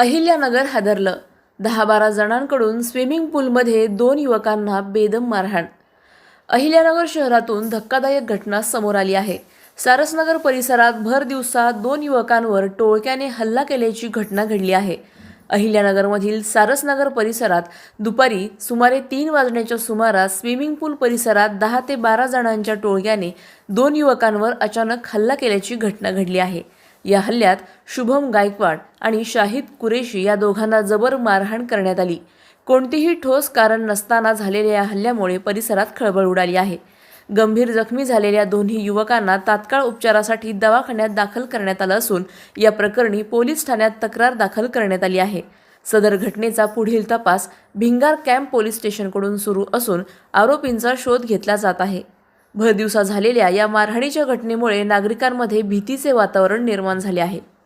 अहिल्यानगर हादरलं. 10-12 जणांकडून स्विमिंग पूलमध्ये 2 युवकांना बेदम मारहाण. अहिल्यानगर शहरातून धक्कादायक घटना समोर आली आहे. सारसनगर परिसरात भर दिवसा 2 युवकांवर टोळक्याने हल्ला केल्याची घटना घडली आहे. अहिल्यानगरमधील सारसनगर परिसरात दुपारी सुमारे 3 वाजण्याच्या सुमारास स्विमिंग पूल परिसरात 10 ते 12 जणांच्या टोळक्याने 2 युवकांवर अचानक हल्ला केल्याची घटना घडली आहे. या हल्ल्यात शुभम गायकवाड आणि शाहिद कुरेशी या दोघांना जबर मारहाण करण्यात आली. कोणतीही ठोस कारण नसताना झालेल्या या हल्ल्यामुळे परिसरात खळबळ उडाली आहे. गंभीर जखमी झालेल्या दोन्ही युवकांना तात्काळ उपचारासाठी दवाखान्यात दाखल करण्यात आलं असून या प्रकरणी पोलीस ठाण्यात तक्रार दाखल करण्यात आली आहे. सदर घटनेचा पुढील तपास भिंगार कॅम्प पोलीस स्टेशनकडून सुरू असून आरोपींचा शोध घेतला जात आहे. भरदिवसा झालेल्या या मारहाणीच्या घटनेमुळे नागरिकांमध्ये भीतीचे वातावरण निर्माण झाले आहे.